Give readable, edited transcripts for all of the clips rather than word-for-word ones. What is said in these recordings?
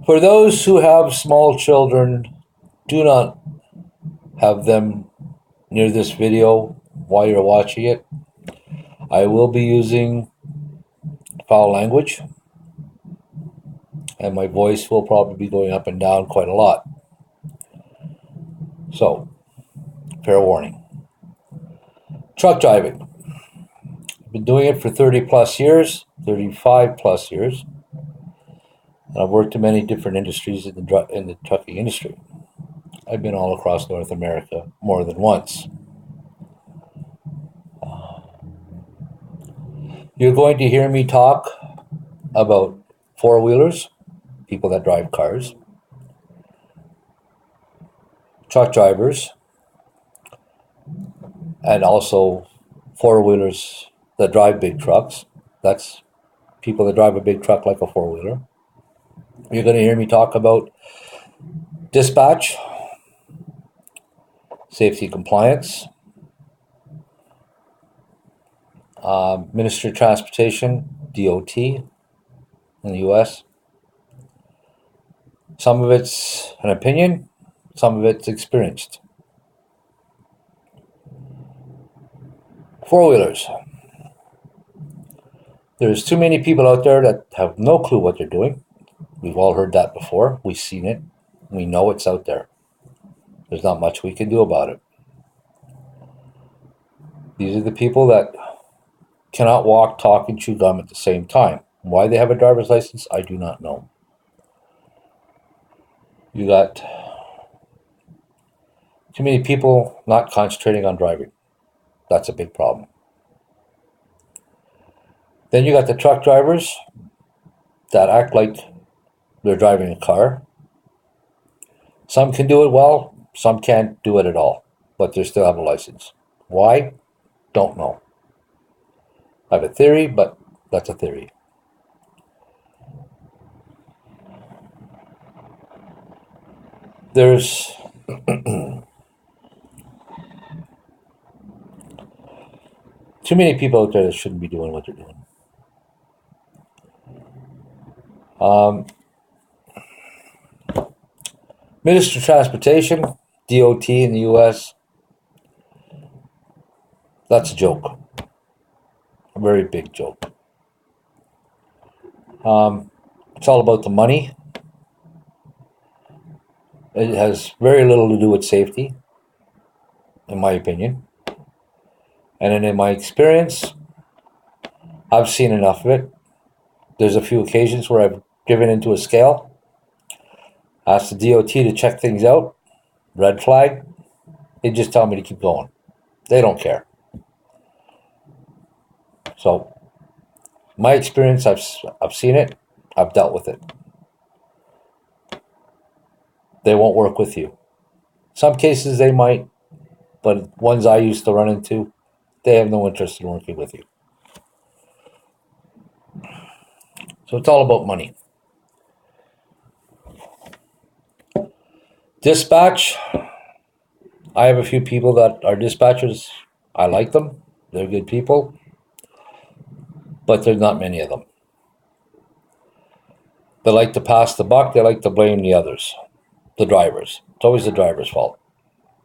For those who have small children, do not have them near this video while you're watching it. I will be using foul language, and my voice will probably be going up and down quite a lot. So, fair warning. Truck driving. I've been doing it for 30 plus years, 35 plus years. And I've worked in many different industries in the trucking industry. I've been all across North America more than once. You're going to hear me talk about four-wheelers, people that drive cars, truck drivers, and also four-wheelers that drive big trucks. That's people that drive a big truck like a four-wheeler. You're going to hear me talk about dispatch, safety compliance, Ministry of Transportation, DOT in the U.S. Some of it's an opinion, some of it's experienced. Four-wheelers. There's too many people out there that have no clue what they're doing. We've all heard that before. We've seen it. We know it's out there. There's not much we can do about it. These are the people that cannot walk, talk, and chew gum at the same time. Why they have a driver's license, I do not know. You got too many people not concentrating on driving. That's a big problem. Then you got the truck drivers that act like they're driving a car. Some can do it well, some can't do it at all, but they still have a license. Why? Don't know. I have a theory, but that's a theory. There's too many people out there that shouldn't be doing what they're doing. Ministry of Transportation, DOT in the U.S., that's a joke. A very big joke. It's all about the money. It has very little to do with safety, in my opinion. And in my experience, I've seen enough of it. There's a few occasions where I've driven into a scale, asked the DOT to check things out, red flag, they just tell me to keep going. They don't care. So, my experience, I've seen it, I've dealt with it. They won't work with you. Some cases they might, but ones I used to run into, they have no interest in working with you. So it's all about money. Dispatch. I have a few people that are dispatchers. I like them. They're good people. But there's not many of them. They like to pass the buck. They like to blame the others. The drivers. It's always the driver's fault.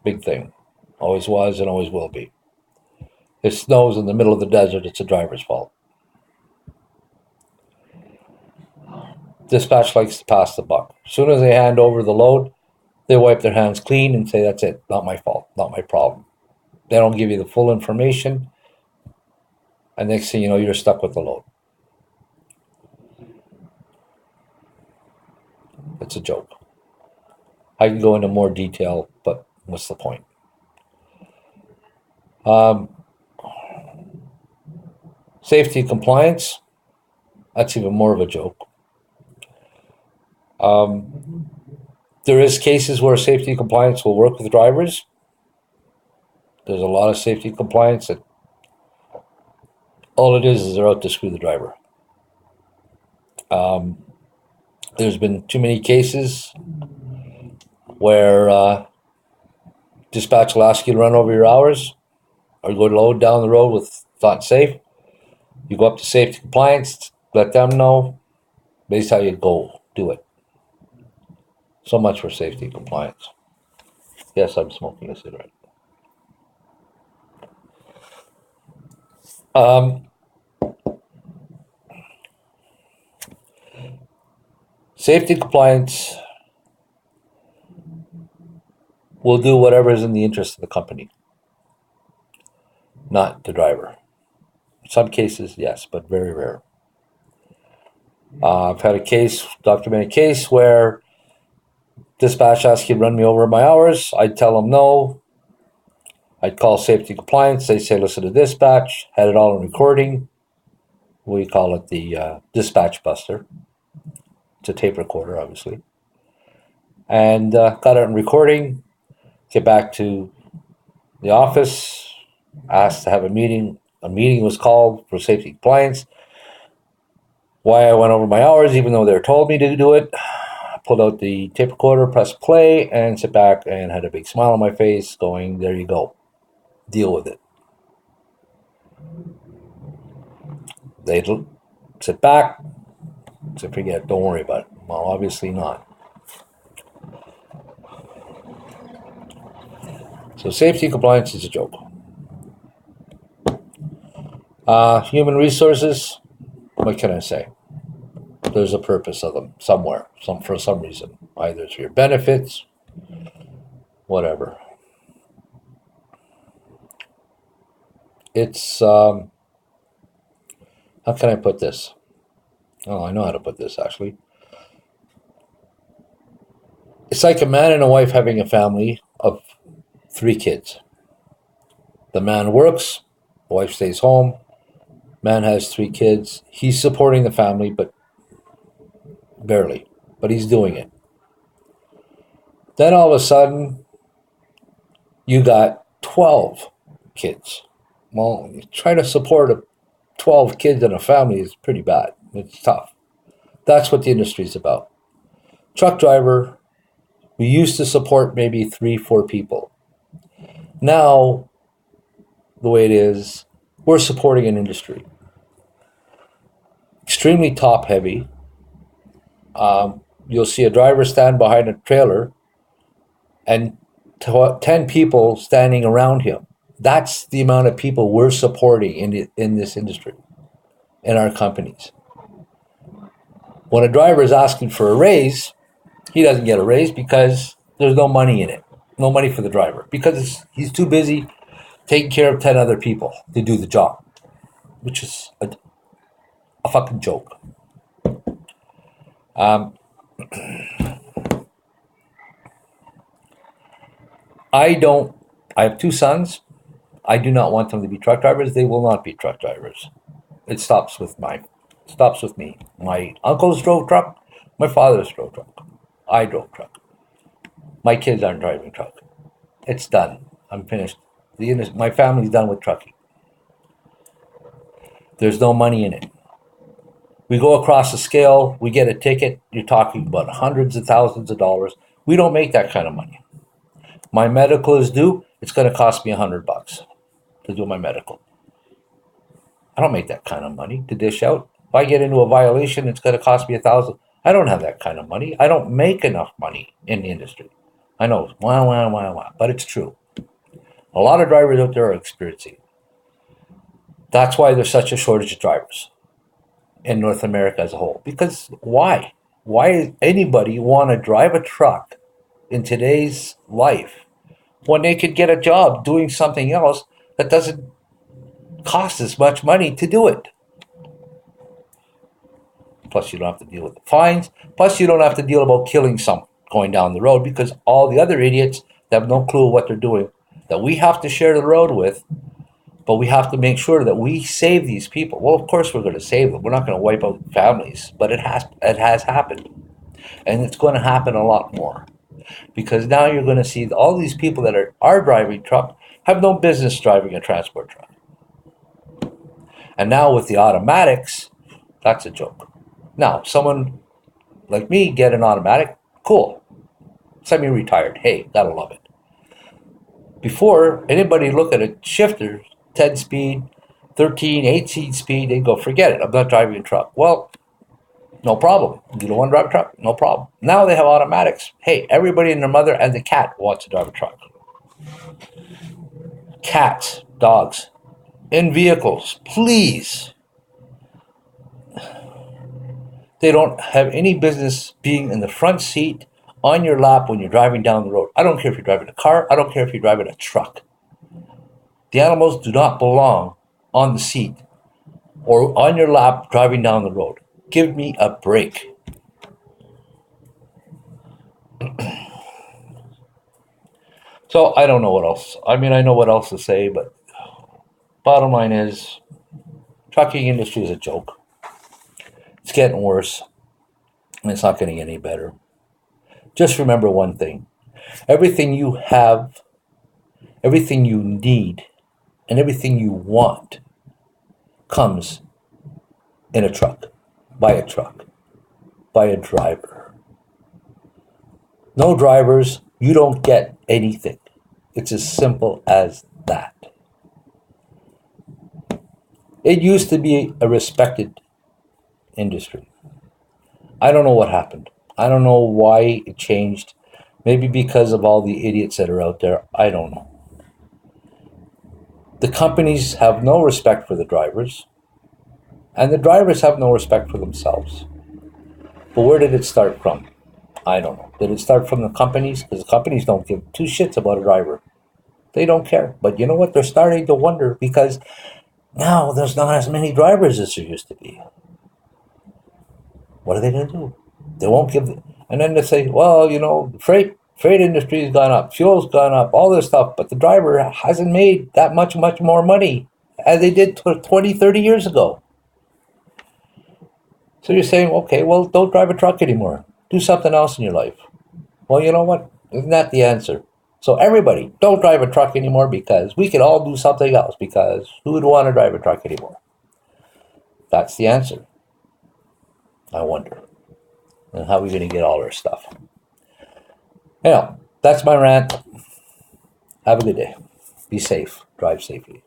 Big thing. Always was and always will be. It snows in the middle of the desert. It's the driver's fault. Dispatch likes to pass the buck. As soon as they hand over the load, they wipe their hands clean and say, that's it. Not my fault. Not my problem. They don't give you the full information. And next thing you know, you're stuck with the load. It's a joke. I can go into more detail, but what's the point? Safety compliance, that's even more of a joke. There is cases where safety compliance will work with drivers. There's a lot of safety compliance that all it is they're out to screw the driver. There's been too many cases where dispatch will ask you to run over your hours or go load down the road with thought safe. You go up to safety compliance, let them know. Based how you go, do it. So much for safety and compliance. Yes, I'm smoking a cigarette. Um, Safety and compliance will do whatever is in the interest of the company, not the driver. In some cases, yes, but very rare. I've had a case, documented case, where dispatch asked you to run me over my hours. I'd tell them no. I'd call safety compliance. They say, listen to dispatch. Had it all in recording. We call it the dispatch buster. It's a tape recorder, obviously. And got it in recording. Get back to the office. Asked to have a meeting. A meeting was called for safety compliance. Why I went over my hours, even though they told me to do it. Pulled out the tape recorder, pressed play, and sit back and had a big smile on my face going, there you go. Deal with it. They'd sit back, say, forget, don't worry about it. Well, obviously not. So safety and compliance is a joke. Human resources, what can I say? There's a purpose of them somewhere, for some reason. Either it's for your benefits, whatever. It's, how can I put this? Oh, I know how to put this, actually. It's like a man and a wife having a family of 3 kids. The man works, the wife stays home, man has 3 kids. He's supporting the family, but barely. But he's doing it. Then all of a sudden, you got 12 kids. Well, trying to support 12 kids in a family is pretty bad. It's tough. That's what the industry is about. Truck driver, we used to support maybe 3-4 people. Now, the way it is, we're supporting an industry. Extremely top heavy. You'll see a driver stand behind a trailer and 10 people standing around him. That's the amount of people we're supporting in this industry, in our companies. When a driver is asking for a raise, he doesn't get a raise because there's no money in it. No money for the driver because he's too busy taking care of 10 other people to do the job, which is a fucking joke. I have 2 sons. I do not want them to be truck drivers. They will not be truck drivers. It stops with me. My uncles drove truck. My father's drove truck. I drove truck. My kids aren't driving truck. It's done. I'm finished. My family's done with trucking. There's no money in it. We go across the scale. We get a ticket. You're talking about hundreds of thousands of dollars. We don't make that kind of money. My medical is due. It's going to cost me $100 to do my medical. I don't make that kind of money to dish out. If I get into a violation, it's going to cost me $1,000. I don't have that kind of money. I don't make enough money in the industry. I know, but it's true. A lot of drivers out there are experiencing. That's why there's such a shortage of drivers in North America as a whole. Because why? Why does anybody want to drive a truck in today's life when they could get a job doing something else that doesn't cost as much money to do it? Plus, you don't have to deal with the fines. Plus, you don't have to deal about killing someone going down the road because all the other idiots that have no clue what they're doing, that we have to share the road with, but we have to make sure that we save these people. Well, of course we're going to save them. We're not going to wipe out families, but it has happened. And it's going to happen a lot more. Because now you're going to see all these people that are driving truck have no business driving a transport truck. And now with the automatics, that's a joke. Now, someone like me get an automatic, cool. Semi-retired, hey, gotta love it. Before, anybody look at a shifter, 10-speed, 13, 18 speed, they go, forget it, I'm not driving a truck. Well, No problem. You don't want to drive a truck? No problem. Now they have automatics. Hey, everybody and their mother and the cat wants to drive a truck. Cats, dogs, in vehicles, please. They don't have any business being in the front seat on your lap when you're driving down the road. I don't care if you're driving a car. I don't care if you're driving a truck. The animals do not belong on the seat or on your lap driving down the road. Give me a break. So I don't know what else. I mean, I know what else to say, but bottom line is, trucking industry is a joke. It's getting worse, and it's not going to get any better. Just remember one thing. Everything you have, everything you need, and everything you want comes in a truck, by a driver. No drivers, you don't get anything. It's as simple as that. It used to be a respected industry. I don't know what happened. I don't know why it changed. Maybe because of all the idiots that are out there. I don't know. The companies have no respect for the drivers, and the drivers have no respect for themselves. But where did it start from? I don't know. Did it start from the companies? Because the companies don't give two shits about a driver. They don't care. But you know what? They're starting to wonder, because now there's not as many drivers as there used to be. What are they going to do? They won't give them. And then they say, well, you know, the freight industry has gone up, fuel's gone up, all this stuff, but the driver hasn't made that much more money as they did 20, 30 years ago. So you're saying, okay, well, don't drive a truck anymore. Do something else in your life. Well, you know what? Isn't that the answer? So everybody, don't drive a truck anymore, because we can all do something else, because who would want to drive a truck anymore? That's the answer. I wonder. And how are we going to get all our stuff? Anyhow, that's my rant. Have a good day. Be safe. Drive safely.